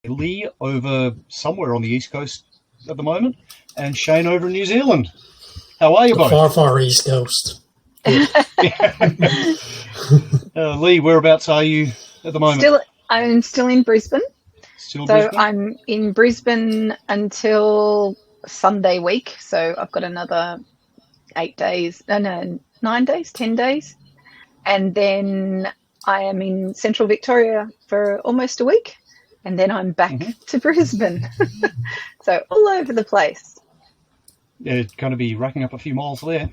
Lee over somewhere on the East Coast at the moment, and Shane over in New Zealand. How are you both? Far, far East Coast. Lee, whereabouts are you at the moment? I'm still in Brisbane. Brisbane? I'm in Brisbane until Sunday week. So I've got another 10 days. And then I am in Central Victoria for almost a week. And then I'm back to Brisbane. So all over the place. You're going to be racking up a few miles there.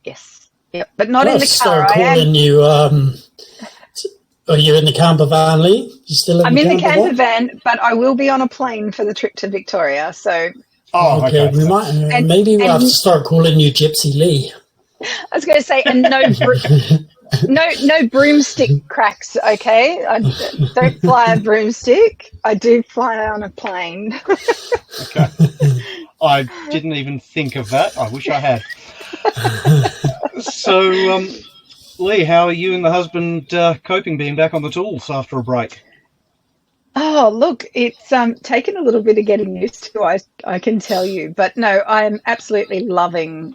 Yes. Yep. But not in the car. Start calling you. Are you in the camper van, Lee? You still I'm in the camper van, but I will be on a plane for the trip to Victoria. So. Oh, okay. We might. Maybe we'll have to start calling you Gypsy Lee. I was going to say, and no broomstick cracks, okay? I don't fly a broomstick. I do fly on a plane. Okay. I didn't even think of that. I wish I had. So, Lee, how are you and the husband coping being back on the tools after a break? Oh, look, it's taken a little bit of getting used to, I can tell you. But no, I'm absolutely loving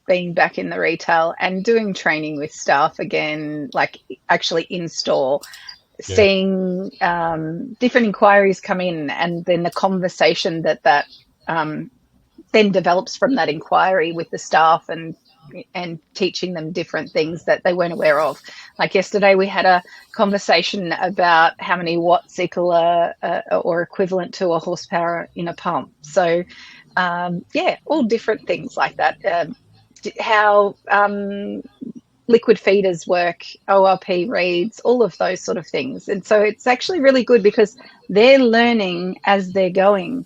being back in the retail and doing training with staff again, like actually in store, seeing different inquiries come in, and then the conversation that then develops from that inquiry with the staff and teaching them different things that they weren't aware of. Like yesterday, we had a conversation about how many watts equal or equivalent to a horsepower in a pump. So, all different things like that. How liquid feeders work, ORP reads, all of those sort of things. And so it's actually really good because they're learning as they're going,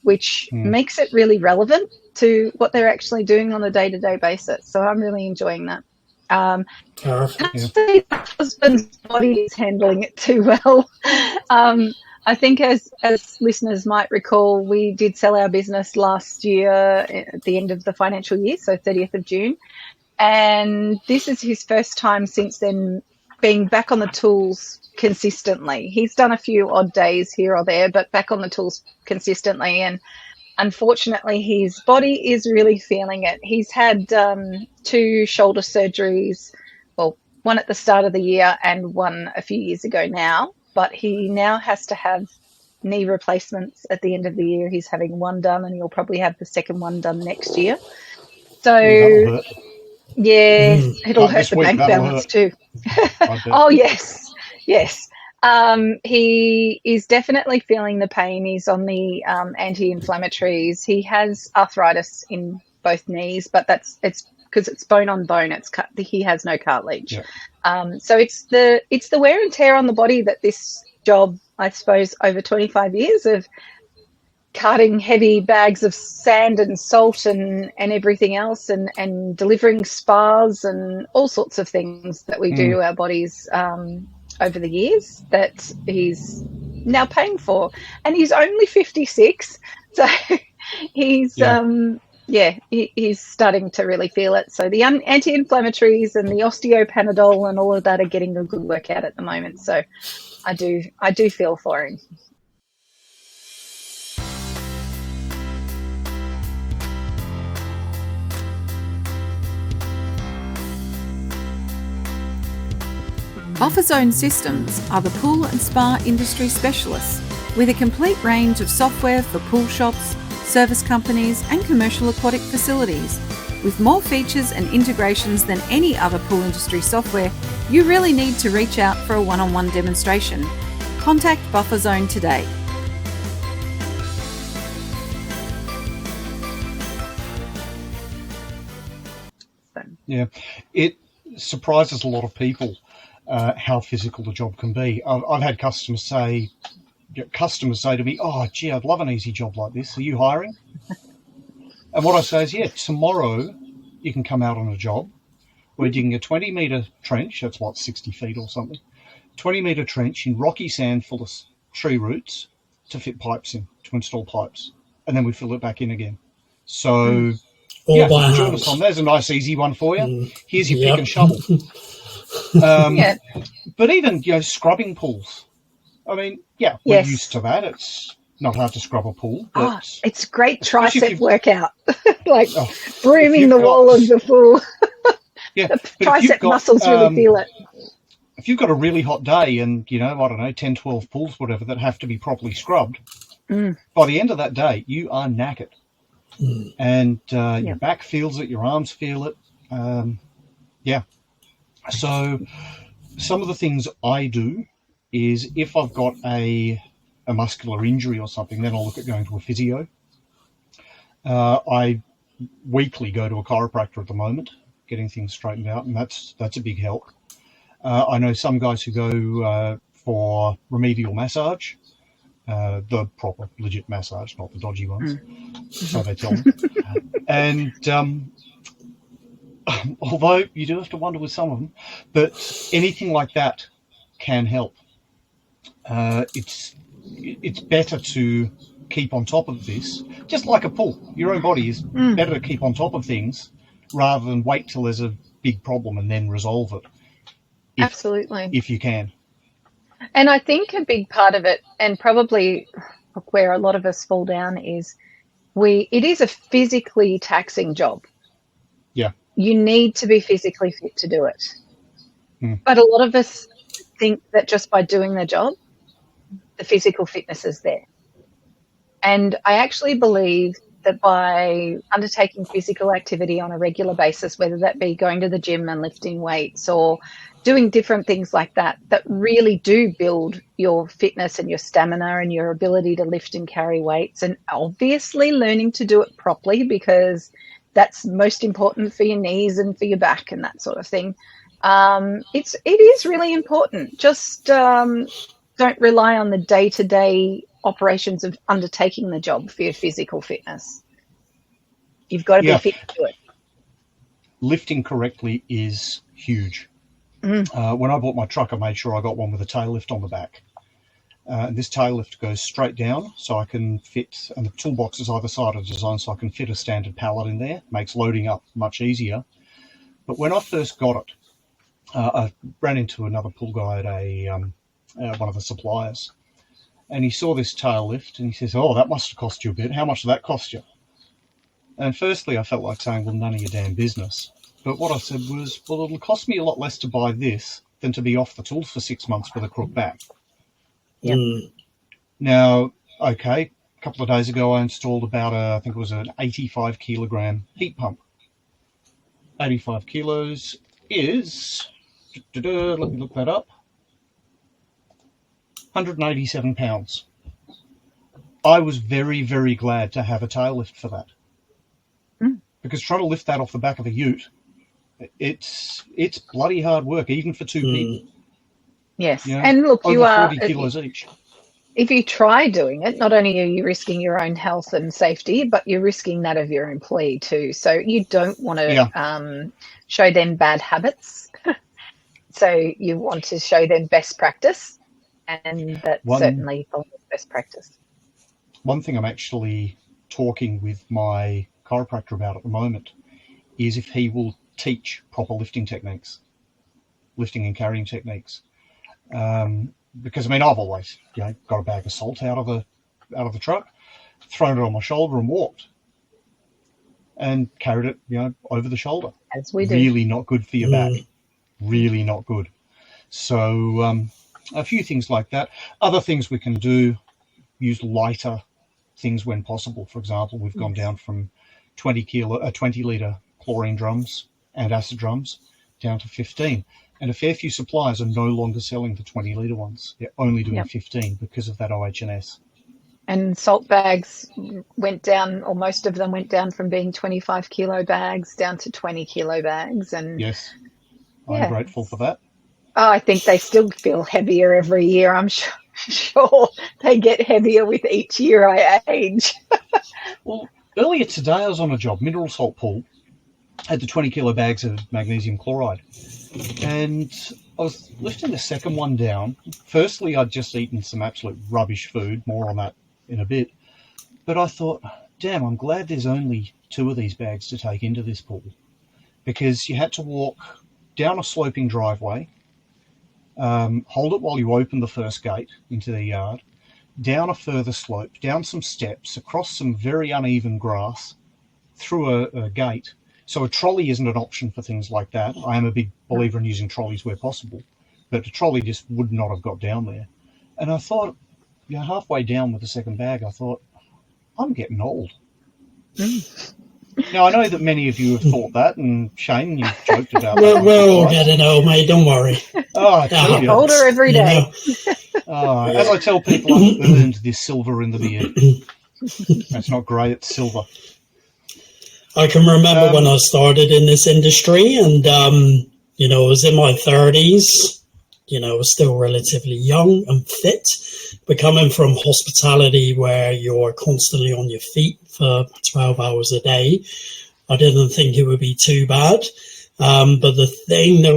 which makes it really relevant to what they're actually doing on a day-to-day basis. So I'm really enjoying that. My husband's body is handling it too well. I think as listeners might recall, we did sell our business last year at the end of the financial year, so 30th of June. And this is his first time since then being back on the tools consistently. He's done a few odd days here or there, but back on the tools consistently. And unfortunately, his body is really feeling it. He's had 2 shoulder surgeries, well, one at the start of the year and one a few years ago now, but he now has to have knee replacements at the end of the year. He's having one done, and he'll probably have the second one done next year. So, it'll hurt the bank balance too. Oh, yes. He is definitely feeling the pain. He's on the anti-inflammatories. He has arthritis in both knees, but it's because it's bone on bone. He has no cartilage. Yeah. So it's the wear and tear on the body that this job, I suppose, over 25 years of carting heavy bags of sand and salt and everything else and delivering spas and all sorts of things that we do to our bodies over the years that he's now paying for. And he's only 56, so he's he's starting to really feel it. So the anti-inflammatories and the osteopanadol and all of that are getting a good workout at the moment. So I do feel for him. Buffer Zone Systems are the pool and spa industry specialists with a complete range of software for pool shops, service companies and commercial aquatic facilities. With more features and integrations than any other pool industry software, you really need to reach out for a one-on-one demonstration. Contact Buffer Zone today. Yeah, it surprises a lot of people how physical the job can be. I've had customers say to me, "Oh, gee, I'd love an easy job like this. Are you hiring?" And what I say is, yeah, tomorrow you can come out on a job. We're digging a 20-metre trench, that's what, 60 feet or something, 20-metre trench in rocky sand full of tree roots to fit pipes in, to install pipes. And then we fill it back in again. So, join us on. There's a nice easy one for you. Here's your pick and shovel. But even, scrubbing pools. I mean, yeah, we're used to that. It's not hard to scrub a pool. But it's a great tricep workout, like brooming the wall of the pool. Yeah, the tricep muscles really feel it. If you've got a really hot day and, I don't know, 10, 12 pools, whatever, that have to be properly scrubbed, by the end of that day, you are knackered. And your back feels it, your arms feel it. So some of the things I do is if I've got a muscular injury or something, then I'll look at going to a physio. I weekly go to a chiropractor at the moment, getting things straightened out, and that's a big help. I know some guys who go for remedial massage, the proper, legit massage, not the dodgy ones, so they tell me. And although you do have to wonder with some of them, but anything like that can help. It's better to keep on top of this, just like a pool. Your own body is better to keep on top of things rather than wait till there's a big problem and then resolve it. Absolutely. If you can. And I think a big part of it, and probably where a lot of us fall down, is it is a physically taxing job. Yeah. You need to be physically fit to do it. But a lot of us think that just by doing the job, the physical fitness is there. And I actually believe that by undertaking physical activity on a regular basis, whether that be going to the gym and lifting weights or doing different things like that, that really do build your fitness and your stamina and your ability to lift and carry weights, and obviously learning to do it properly, because that's most important for your knees and for your back and that sort of thing. It is really important. Just don't rely on the day-to-day operations of undertaking the job for your physical fitness. You've got to be fit to do it. Lifting correctly is huge. When I bought my truck, I made sure I got one with a tail lift on the back. And this tail lift goes straight down, so I can fit, and the toolbox is either side of the design, so I can fit a standard pallet in there. Makes loading up much easier. But when I first got it, I ran into another pool guy at one of the suppliers, and he saw this tail lift, and he says, "Oh, that must have cost you a bit. How much did that cost you?" And firstly, I felt like saying, "Well, none of your damn business." But what I said was, "Well, it'll cost me a lot less to buy this than to be off the tools for 6 months with a crook back." Yep. Now, okay, a couple of days ago, I installed about I think it was an 85 kilogram heat pump. 85 kilos is, let me look that up, 187 pounds. I was very, very glad to have a tail lift for that. Because trying to lift that off the back of the ute, it's bloody hard work, even for two people. Yes, and look, you over are 40 kilos each. If you try doing it, not only are you risking your own health and safety, but you're risking that of your employee too. So you don't want to show them bad habits. So you want to show them best practice, and that's certainly best practice. One thing I'm actually talking with my chiropractor about at the moment is if he will teach proper lifting techniques, lifting and carrying techniques. Because I mean, I've always got a bag of salt out of the truck, thrown it on my shoulder and walked, and carried it over the shoulder. As we do. Really not good for your back. Really not good. So a few things like that. Other things we can do: use lighter things when possible. For example, we've gone down from 20 litre chlorine drums and acid drums down to 15. And a fair few suppliers are no longer selling the 20 litre ones. They're only doing 15 because of that OH&S. And salt bags went down, or most of them went down from being 25 kilo bags down to 20 kilo bags. And yes, I'm grateful for that. Oh, I think they still feel heavier every year. I'm sure they get heavier with each year I age. Well, earlier today I was on a job, mineral salt pool, had the 20 kilo bags of magnesium chloride. And I was lifting the second one down. Firstly, I'd just eaten some absolute rubbish food, more on that in a bit. But I thought, damn, I'm glad there's only 2 of these bags to take into this pool. Because you had to walk down a sloping driveway, hold it while you open the first gate into the yard, down a further slope, down some steps, across some very uneven grass, through a gate. So a trolley isn't an option for things like that. I am a big believer in using trolleys where possible, but a trolley just would not have got down there. And I thought, halfway down with the second bag, I thought, I'm getting old. Now, I know that many of you have thought that, and Shane, you've joked about that. We're all getting old, mate, don't worry. Oh, I older every day. As I tell people, I've earned this silver in the beard. That's not grey, it's silver. I can remember when I started in this industry, and, I was in my 30s, I was still relatively young and fit, but coming from hospitality where you're constantly on your feet for 12 hours a day, I didn't think it would be too bad. But the thing that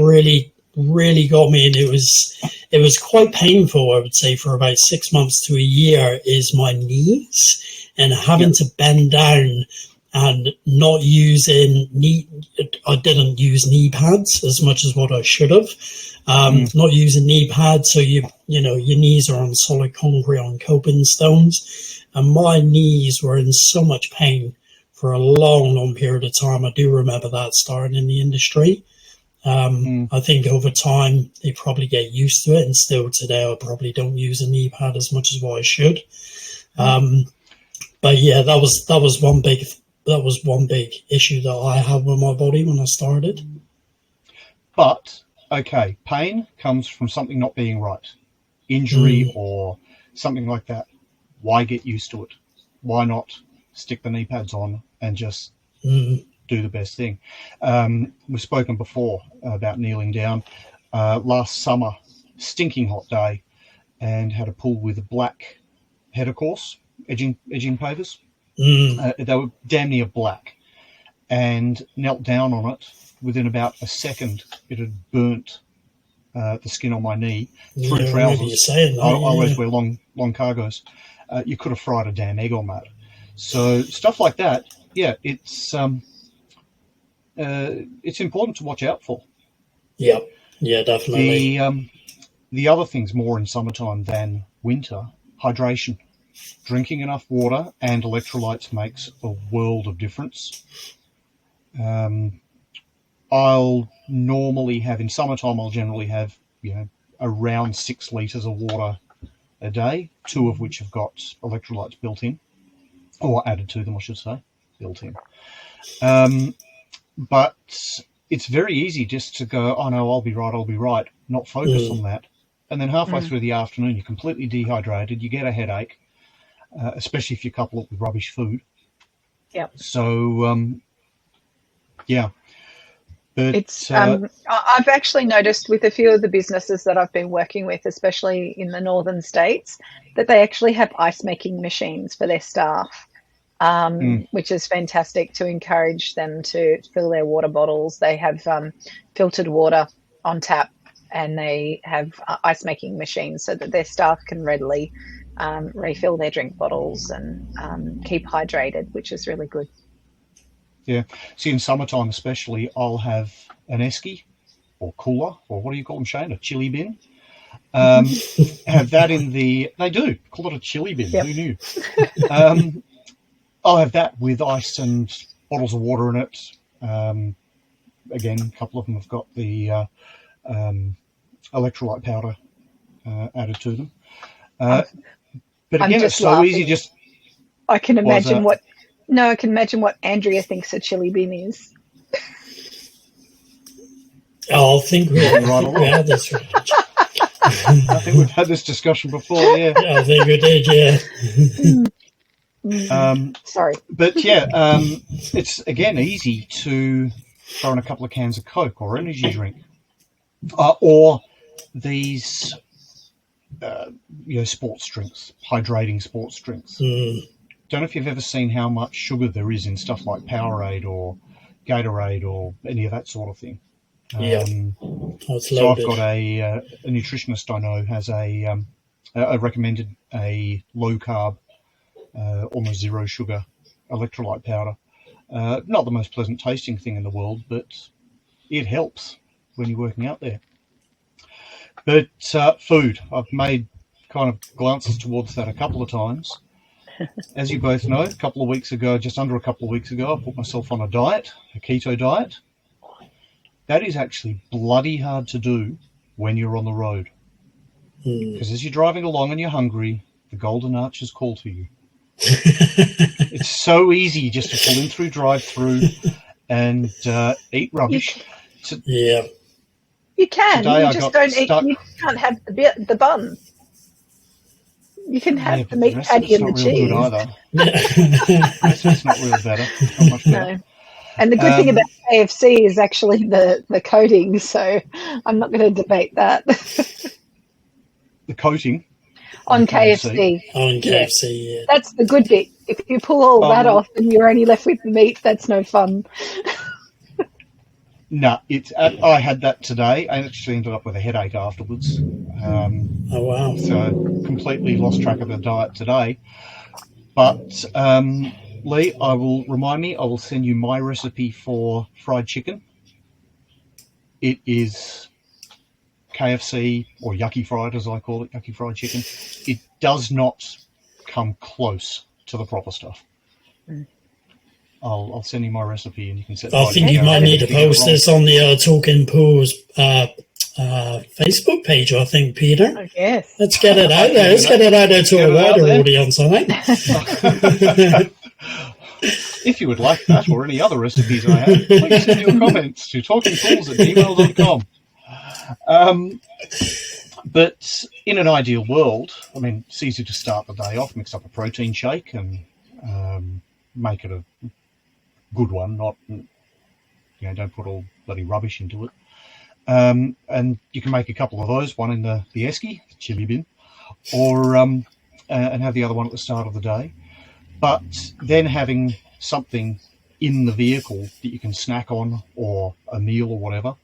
really got me, and it was quite painful, I would say, for about 6 months to a year, is my knees and having to bend down and not using I didn't use knee pads as much as what I should have. Not using knee pads, so your knees are on solid concrete, on coping stones, and my knees were in so much pain for a long period of time. I do remember that starting in the industry. I think over time they probably get used to it, and still today I probably don't use a knee pad as much as what I should. But yeah, that was one big issue that I had with my body when I started. But okay, pain comes from something not being right, injury or something like that. Why get used to it? Why not stick the knee pads on and just do the best thing? We've spoken before about kneeling down. Last summer, stinking hot day, and had a pool with a black header course, edging pavers. They were damn near black, and knelt down on it. Within about a second, it had burnt the skin on my knee through trousers. I always wear long cargos. You could have fried a damn egg on that. So stuff like that, it's important to watch out for. Yeah, definitely. The other things more in summertime than winter, hydration. Drinking enough water and electrolytes makes a world of difference. I'll normally have, in summertime, I'll generally have, around 6 litres of water a day, 2 of which have got electrolytes built in, or added to them, I should say, built in. But it's very easy just to go, oh no, I'll be right, not focus on that. And then halfway through the afternoon, you're completely dehydrated, you get a headache, especially if you couple it with rubbish food. Yep. So, But, it's I've actually noticed with a few of the businesses that I've been working with, especially in the northern states, that they actually have ice making machines for their staff, which is fantastic to encourage them to fill their water bottles. They have filtered water on tap, and they have ice making machines so that their staff can readily refill their drink bottles and keep hydrated, which is really good. Yeah. See, in summertime especially, I'll have an esky or cooler, or what do you call them, Shane? A chili bin. Have that in the... They do. Call it a chili bin. Yep. Who knew? I'll have that with ice and bottles of water in it. Again, a couple of them have got the electrolyte powder added to them. But again, it's so laughing. easy just... I can imagine I can imagine what Andrea thinks a chili bin is. I think we had this. I think we've had this discussion before, yeah. I think we did, yeah. Sorry. But it's, again, easy to throw in a couple of cans of Coke or energy drink. Or these, sports drinks, hydrating sports drinks. Don't know if you've ever seen how much sugar there is in stuff like Powerade or Gatorade or any of that sort of thing. So I've got a nutritionist I know has I recommended a low carb, almost zero sugar electrolyte powder. Not the most pleasant tasting thing in the world, but it helps when you're working out there. But food, I've made kind of glances towards that a couple of times. As you both know, just under a couple of weeks ago, I put myself on a diet, a keto diet. That is actually bloody hard to do when you're on the road. Because as you're driving along and you're hungry, the golden arches call to you. It's so easy just to pull in through drive-through and eat rubbish. Yeah. You can. You just don't eat. You can't have the bun. You can have the meat patty and the cheese. That's not real better. Not much better. No. And the good thing about KFC is actually the coating, so I'm not going to debate that. The coating? On KFC. On KFC, yeah. That's the good bit. If you pull all that off and you're only left with the meat, that's no fun. No, I had that today. I actually ended up with a headache afterwards. Oh, wow. So completely lost track of the diet today. But, Lee, I will send you my recipe for fried chicken. It is KFC, or yucky fried, as I call it, yucky fried chicken. It does not come close to the proper stuff. I'll send you my recipe and you can set. I think you might need to post this on the Talking Pools Facebook page, I think, Peter. Oh, yes. Let's get it out there. Let's get it out there to a wider audience, I think. If you would like that or any other recipes I have, please send your comments to talkingpools@gmail.com. But in an ideal world, I mean, it's easy to start the day off, mix up a protein shake and make it a good one, not, don't put all bloody rubbish into it. And you can make a couple of those, one in the esky, the chili bin, or and have the other one at the start of the day. But then having something in the vehicle that you can snack on, or a meal or whatever,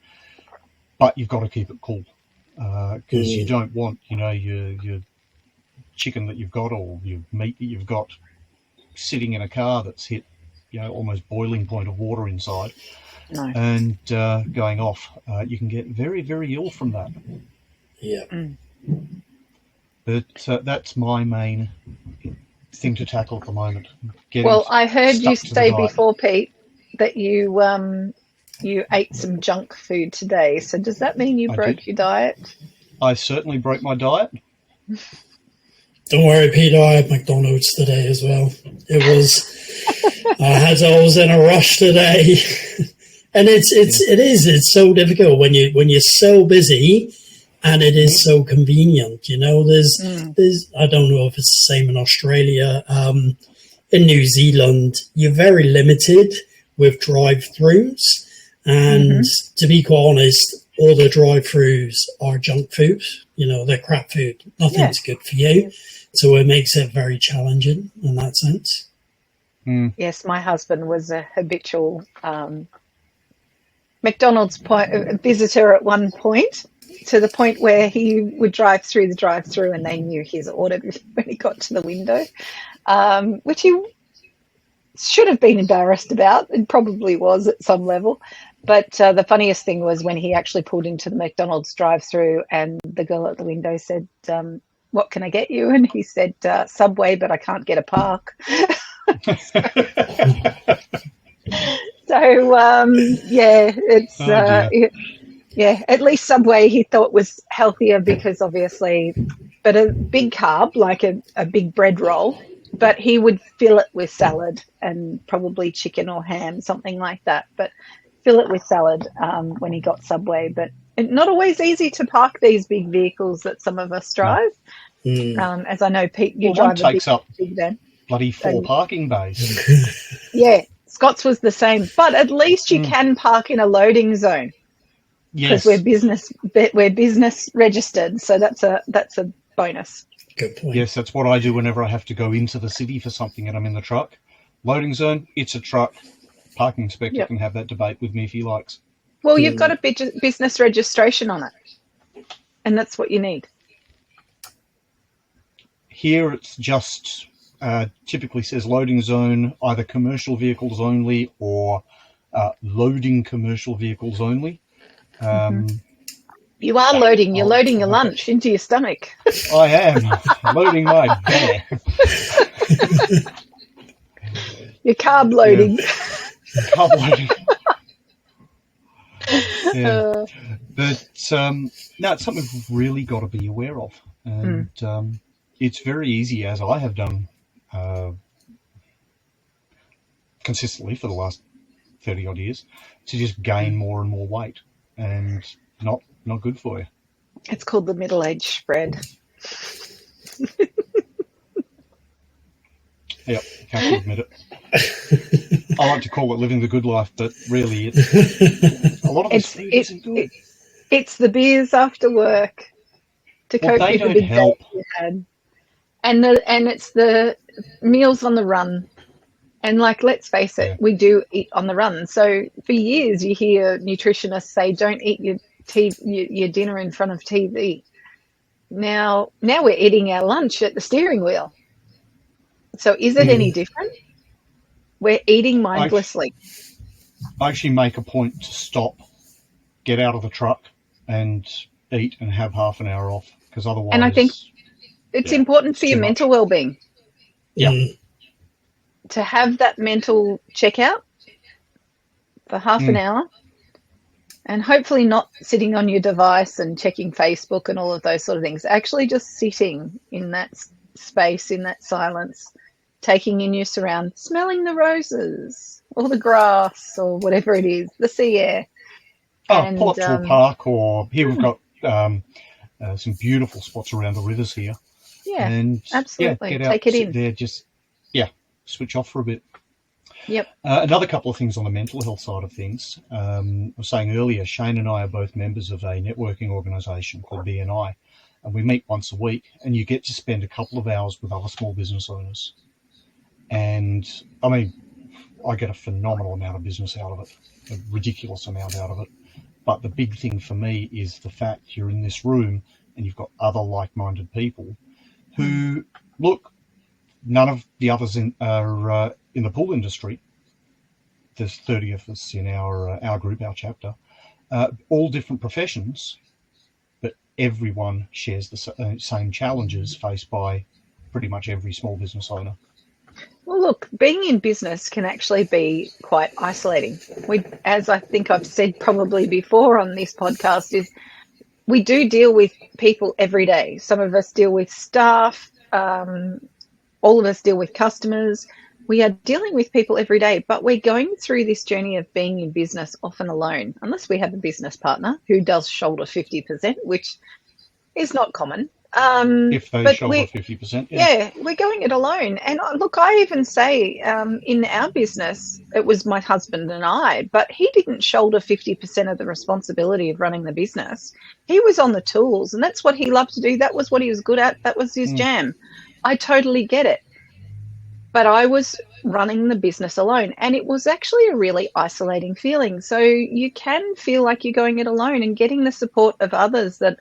but you've got to keep it cool. Because you don't want, your chicken that you've got or your meat that you've got sitting in a car that's hit, almost boiling point of water inside. No. And going off. You can get very, very ill from that. Yeah. But that's my main thing to tackle at the moment. Well, I heard you say before, Pete, that you ate some junk food today. So does that mean you broke your diet? I certainly broke my diet. Don't worry, Peter. I had McDonald's today as well. It was. I was in a rush today, and it is so difficult when you're so busy, and it is so convenient. There's I don't know if it's the same in Australia. In New Zealand, you're very limited with drive-throughs. And to be quite honest, all the drive-thrus are junk food. They're crap food. Nothing's good for you. So it makes it very challenging in that sense. Yes, my husband was a habitual McDonald's visitor at one point, to the point where he would drive through the drive-thru and they knew his order when he got to the window, which he should have been embarrassed about. It probably was at some level. But the funniest thing was when he actually pulled into the McDonald's drive-thru and the girl at the window said, what can I get you? And he said, Subway, but I can't get a park. At least Subway he thought was healthier because obviously, but a big carb, like a big bread roll, but he would fill it with salad and probably chicken or ham, something like that. But fill it with salad when he got Subway. But not always easy to park these big vehicles that some of us drive. As I know, Pete, you drive one takes up big van. Bloody 4 parking bays. Yeah, Scott's was the same. But at least you can park in a loading zone. Because we're business registered, so that's a bonus. Good point. Yes, that's what I do whenever I have to go into the city for something and I'm in the truck. Loading zone, it's a truck. Parking inspector can have that debate with me if he likes. Well, you've got a business registration on it, and that's what you need. Here it's just typically says loading zone, either commercial vehicles only or loading commercial vehicles only. You are loading. You're loading your lunch into your stomach. I am loading mine. Yeah. You're carb loading. Yeah. Carb loading. Yeah. But no, it's something we've really got to be aware of. And it's very easy, as I have done consistently for the last 30 odd years, to just gain more and more weight, and not good for you. It's called the middle-age spread. Yep, can't admit it. I like to call it living the good life, but really, it's a lot of it's good. It's the beers after work to cope with the big day you had, and it's the meals on the run. And like, let's face it, we do eat on the run. So for years, you hear nutritionists say, "Don't eat your dinner in front of TV." Now we're eating our lunch at the steering wheel. So is it any different? We're eating mindlessly. I actually make a point to stop, get out of the truck, and eat and have half an hour off, because otherwise. And I think it's important for your mental well-being. Yeah. To have that mental checkout for half an hour, and hopefully not sitting on your device and checking Facebook and all of those sort of things. Actually just sitting in that space, in that silence, taking in your surround, smelling the roses or the grass or whatever it is, the sea air. Pull up to a park, or here we've got some beautiful spots around the rivers here. Yeah, and absolutely. Get out, take it in. There, just switch off for a bit. Yep. Another couple of things on the mental health side of things. I was saying earlier, Shane and I are both members of a networking organisation called BNI, and we meet once a week, and you get to spend a couple of hours with other small business owners. And I mean, I get a phenomenal amount of business out of it, a ridiculous amount out of it. But the big thing for me is the fact you're in this room and you've got other like-minded people who, look, none of the others are in the pool industry. There's 30 of us in our group, our chapter, all different professions, but everyone shares the same challenges faced by pretty much every small business owner. Well, look, being in business can actually be quite isolating. As I think I've said probably before on this podcast, is we do deal with people every day. Some of us deal with staff, all of us deal with customers. We are dealing with people every day, but we're going through this journey of being in business often alone, unless we have a business partner who does shoulder 50%, which is not common. If they shoulder 50%. Yeah, we're going it alone. And look, I even say in our business, it was my husband and I, but he didn't shoulder 50% of the responsibility of running the business. He was on the tools, and that's what he loved to do. That was what he was good at. That was his jam. I totally get it. But I was running the business alone, and it was actually a really isolating feeling. So you can feel like you're going it alone, and getting the support of others that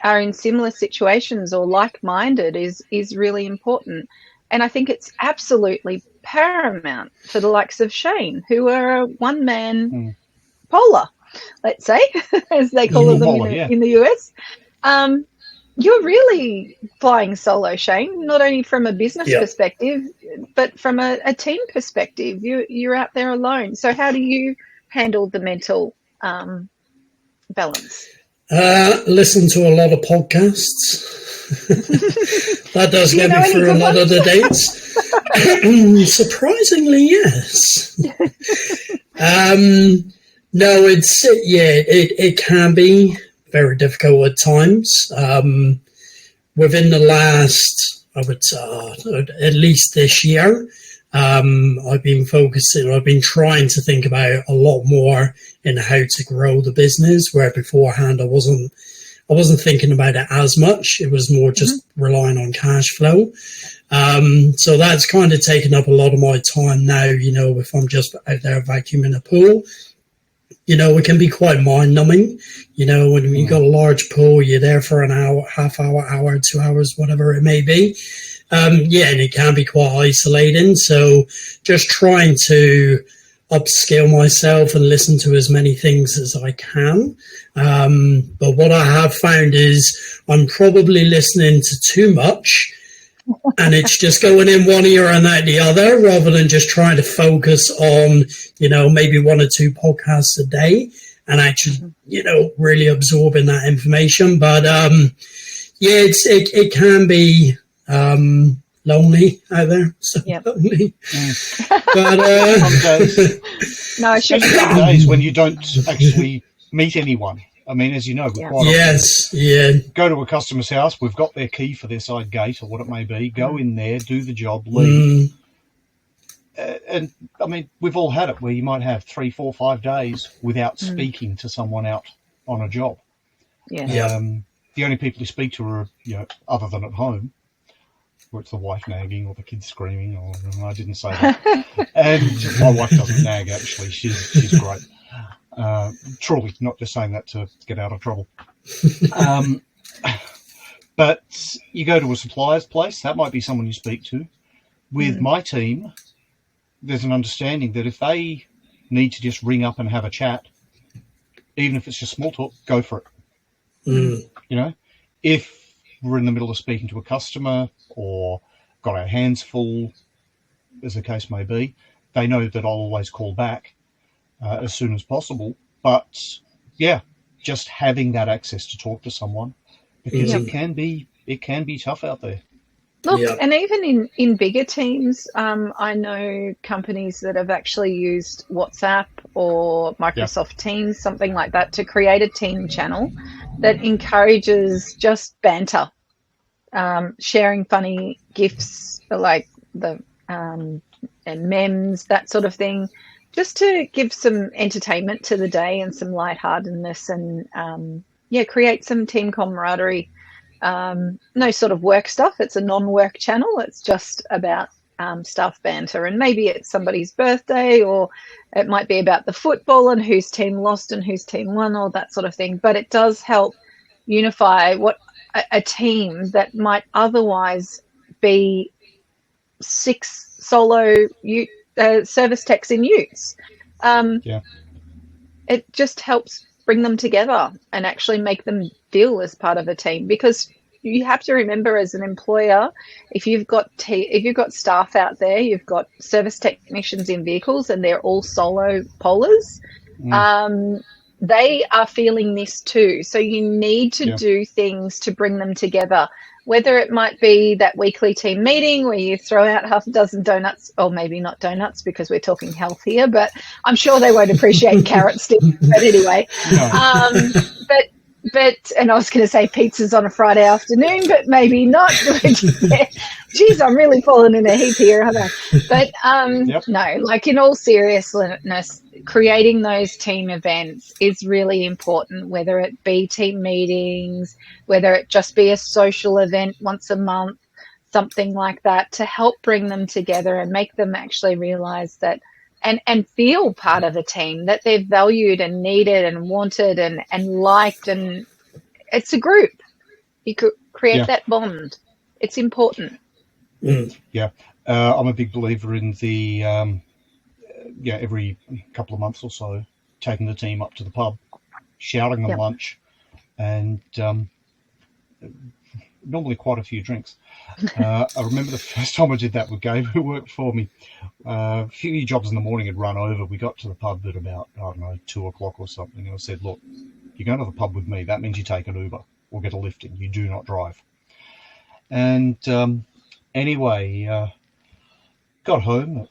are in similar situations or like-minded is really important. And I think it's absolutely paramount for the likes of Shane, who are a one-man polar, let's say, as they call them in the US. You're really flying solo, Shane, not only from a business perspective, but from a team perspective. You're out there alone. So how do you handle the mental balance? Listen to a lot of podcasts. That does get me through a lot of the dates. Surprisingly, yes. No, it can be very difficult at times. Within the last, I would say, at least this year, I've been trying to think about a lot more in how to grow the business, where beforehand I wasn't thinking about it as much. It was more just relying on cash flow. So that's kind of taken up a lot of my time now, if I'm just out there vacuuming a pool. It can be quite mind-numbing. When you've got a large pool, you're there for an hour, half hour, 2 hours, whatever it may be. And it can be quite isolating. So just trying to upskill myself and listen to as many things as I can. But what I have found is I'm probably listening to too much, and it's just going in one ear and out the other, rather than just trying to focus on, maybe 1 or 2 podcasts a day and actually, really absorbing that information. But it can be lonely out there. So lonely. But no, I should some days when you don't actually meet anyone. I mean, as you know, we're quite often go to a customer's house. We've got their key for their side gate or what it may be. Go in there, do the job, leave. And I mean, we've all had it where you might have 3, 4, 5 days without speaking to someone out on a job. The only people you speak to are, other than at home, where it's the wife nagging or the kids screaming. Or I didn't say that. And my wife doesn't nag, actually. She's great. Truly, not just saying that to get out of trouble. But you go to a supplier's place, that might be someone you speak to. With my team, there's an understanding that if they need to just ring up and have a chat, even if it's just small talk, go for it. If we're in the middle of speaking to a customer or got our hands full, as the case may be, they know that I'll always call back as soon as possible. But just having that access to talk to someone, because it can be tough out there. Look, and even in bigger teams, I know companies that have actually used WhatsApp or Microsoft Teams, something like that, to create a team channel that encourages just banter, sharing funny gifs like the and memes, that sort of thing, just to give some entertainment to the day and some lightheartedness and create some team camaraderie. No sort of work stuff. It's a non-work channel. It's just about staff banter, and maybe it's somebody's birthday, or it might be about the football and whose team lost and whose team won, or that sort of thing. But it does help unify what a team that might otherwise be 6 solo service techs in utes. It just helps bring them together and actually make them feel as part of a team, because you have to remember, as an employer, if you've got staff out there, you've got service technicians in vehicles and they're all solo polars, they are feeling this too. So you need to do things to bring them together, whether it might be that weekly team meeting where you throw out half a dozen donuts, or maybe not donuts because we're talking health here, but I'm sure they won't appreciate carrot sticks. But anyway, but and I was going to say pizzas on a Friday afternoon, but maybe not. Geez, I'm really falling in a heap here, haven't I? But no, like, in all seriousness, creating those team events is really important, whether it be team meetings, whether it just be a social event once a month, something like that, to help bring them together and make them actually realize that and feel part of a team, that they're valued and needed and wanted and liked, and it's a group. You could create that bond. It's important. I'm a big believer in the every couple of months or so, taking the team up to the pub, shouting them lunch, and normally quite a few drinks. I remember the first time I did that with Gabe, who worked for me. A few jobs in the morning had run over. We got to the pub at about, 2 o'clock or something, and I said, look, you're going to the pub with me. That means you take an Uber or get a lift in. You do not drive. And anyway, got home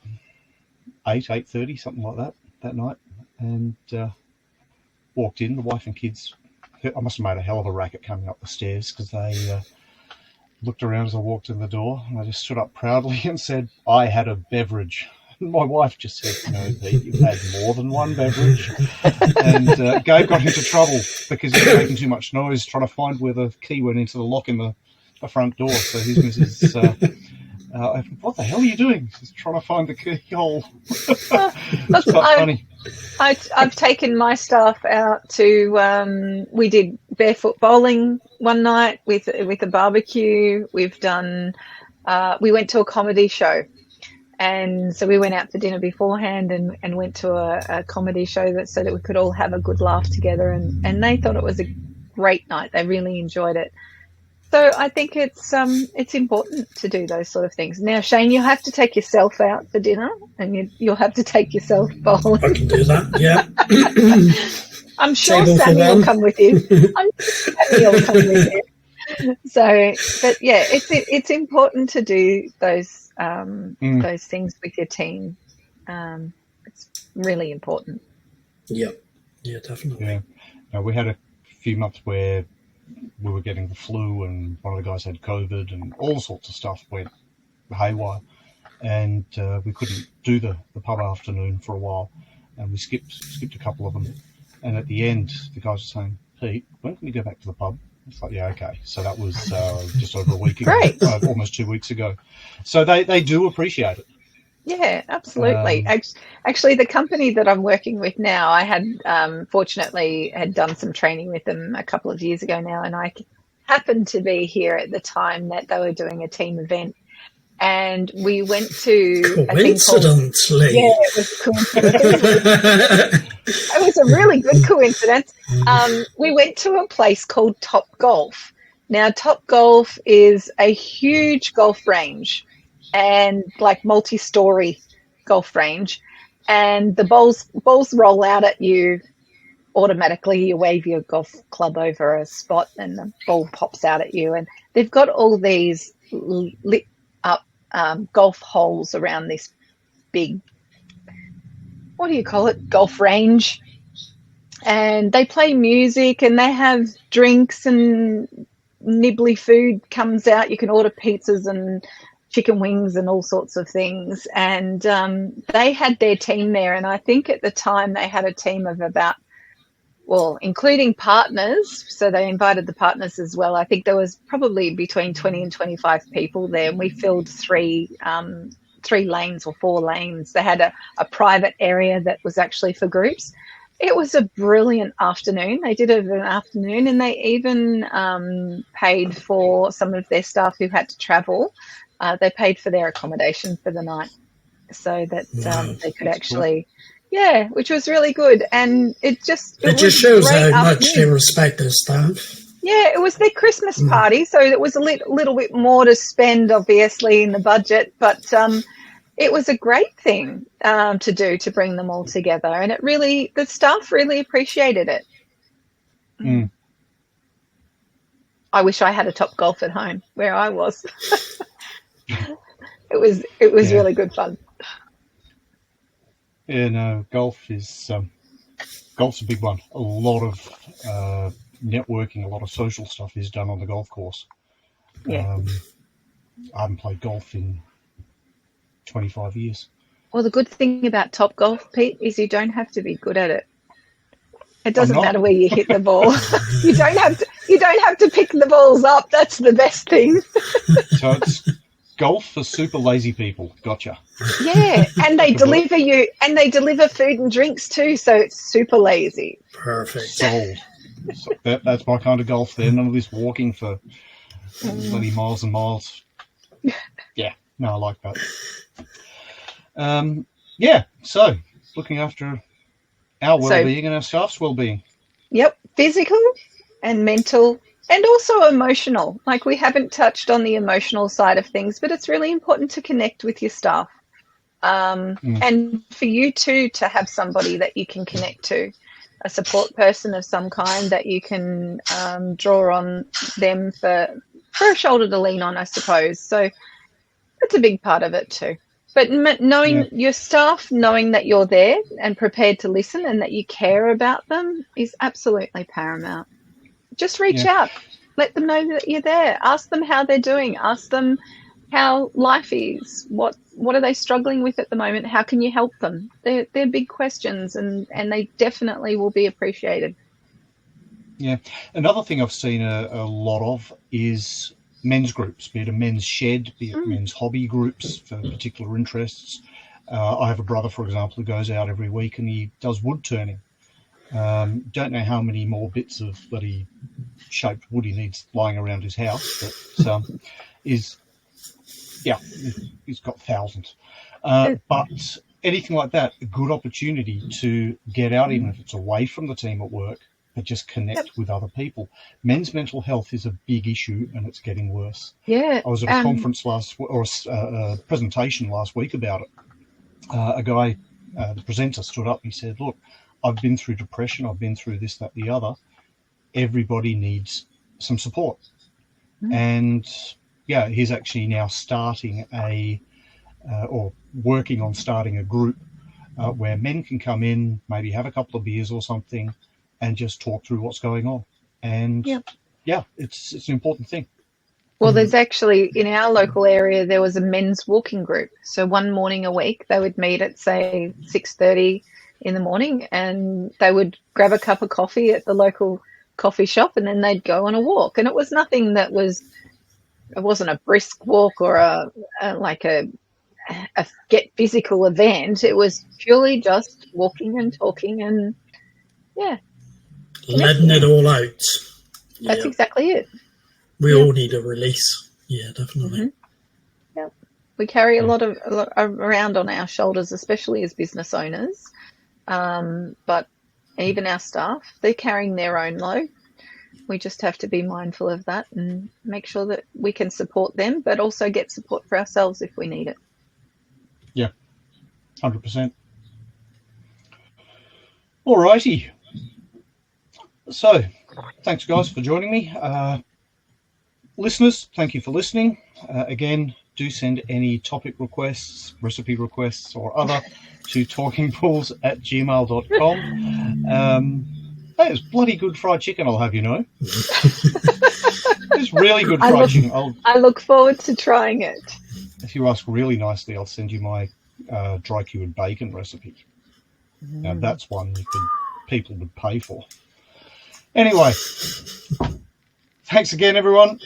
at 8:30, something like that night, and walked in. The wife and kids, I must have made a hell of a racket coming up the stairs, because they looked around as I walked in the door, and I just stood up proudly and said, I had a beverage. And my wife just said, no, Pete, you've had more than one beverage. And Gabe got into trouble because he was making too much noise trying to find where the key went into the lock in the front door. So his missus, what the hell are you doing? He's trying to find the keyhole. It's quite funny. I've taken my staff out to, we did barefoot bowling one night with a barbecue. We've done, we went to a comedy show, And so we went out for dinner beforehand and went to a comedy show so that we could all have a good laugh together. And they thought it was a great night. They really enjoyed it. So I think it's important to do those sort of things. Now, Shane, you'll have to take yourself out for dinner, and you'll have to take yourself bowling. I can do that, yeah. I'm sure Sammy will come with you. So, but yeah, it's important to do those things with your team. It's really important. Yeah, definitely. Yeah, now, we had a few months where we were getting the flu, and one of the guys had COVID, and all sorts of stuff went haywire, and we couldn't do the pub afternoon for a while, and we skipped a couple of them, and at the end the guys were saying, "Pete, when can we go back to the pub?" It's like, yeah, okay. So that was just over a week ago, almost 2 weeks ago. So they do appreciate it. Yeah, absolutely. Actually, the company that I'm working with now, I had fortunately had done some training with them a couple of years ago now, and I happened to be here at the time that they were doing a team event, and we went to coincidentally. It was coincidence. It was a really good coincidence. We went to a place called Top Golf. Now, Top Golf is a huge golf range, and like multi-story golf range, and the balls roll out at you automatically. You wave your golf club over a spot and the ball pops out at you, and they've got all these lit up golf holes around this big, what do you call it, golf range, and they play music and they have drinks and nibbly food comes out. You can order pizzas and chicken wings and all sorts of things, and they had their team there, and I think at the time they had a team of about, well, including partners, so they invited the partners as well. I think there was probably between 20 and 25 people there, and we filled three lanes or 4 lanes. They had a private area that was actually for groups. It was a brilliant afternoon. They did it an afternoon, and they even paid for some of their staff who had to travel. They paid for their accommodation for the night so that they could actually, which was really good. And it just shows how much they respect their staff. Yeah, it was their Christmas party, so it was a little bit more to spend, obviously, in the budget, but it was a great thing to do, to bring them all together, and the staff really appreciated it. Mm. I wish I had a Top Golf at home where I was. It was really good fun. Yeah, no, golf's a big one. A lot of networking, a lot of social stuff is done on the golf course. Yeah. I haven't played golf in 25 years. Well, the good thing about Top Golf, Pete, is you don't have to be good at it. It doesn't matter where you hit the ball. You don't have to pick the balls up. That's the best thing. So it's golf for super lazy people. Gotcha. Yeah, and they deliver food and drinks too, so it's super lazy. Perfect. Sold. So that's my kind of golf there. None of this walking for bloody miles and miles. Yeah, no, I like that. So looking after our well-being and our staff's well-being. Yep, physical and mental and also emotional. Like, we haven't touched on the emotional side of things, but it's really important to connect with your staff. And for you too, to have somebody that you can connect to, a support person of some kind that you can draw on them for a shoulder to lean on, I suppose. So that's a big part of it too. But knowing your staff, knowing that you're there and prepared to listen and that you care about them is absolutely paramount. Just reach out. Let them know that you're there. Ask them how they're doing. Ask them how life is. What are they struggling with at the moment? How can you help them? They're big questions, and they definitely will be appreciated. Yeah. Another thing I've seen a lot of is men's groups, be it a men's shed, be it men's hobby groups for particular interests. I have a brother, for example, who goes out every week and he does wood turning. Don't know how many more bits of bloody shaped wood he needs lying around his house, but Yeah, he's got thousands. But anything like that, a good opportunity to get out, even if it's away from the team at work, but just connect with other people. Men's mental health is a big issue, and it's getting worse. Yeah. I was at a conference a presentation last week about it. A guy, the presenter, stood up and he said, look, I've been through depression, I've been through this, that, the other. Everybody needs some support. And yeah, he's actually now starting or working on starting a group where men can come in, maybe have a couple of beers or something, and just talk through what's going on. And yeah, it's an important thing. Well, there's actually, in our local area, there was a men's walking group. So one morning a week, they would meet at, say, 6:30 in the morning, and they would grab a cup of coffee at the local coffee shop, and then they'd go on a walk. And it was nothing that was, it wasn't a brisk walk or a get physical event. It was purely just walking and talking and, letting it all out. That's exactly it. We all need a release. Yeah, definitely. Yeah, we carry a lot around on our shoulders, especially as business owners. But even our staff, they're carrying their own load. We just have to be mindful of that and make sure that we can support them, but also get support for ourselves if we need it. Yeah, 100%. All righty. So, thanks, guys, for joining me. Listeners, thank you for listening. Again, do send any topic requests, recipe requests, or other to talkingpools@gmail.com. Hey, it's bloody good fried chicken, I'll have you know. It's really good fried chicken. I look forward to trying it. If you ask really nicely, I'll send you my dry cured bacon recipe. Now, that's one people would pay for. Anyway, thanks again, everyone.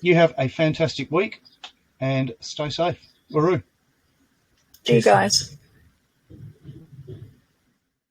You have a fantastic week and stay safe. Waroo. See you guys.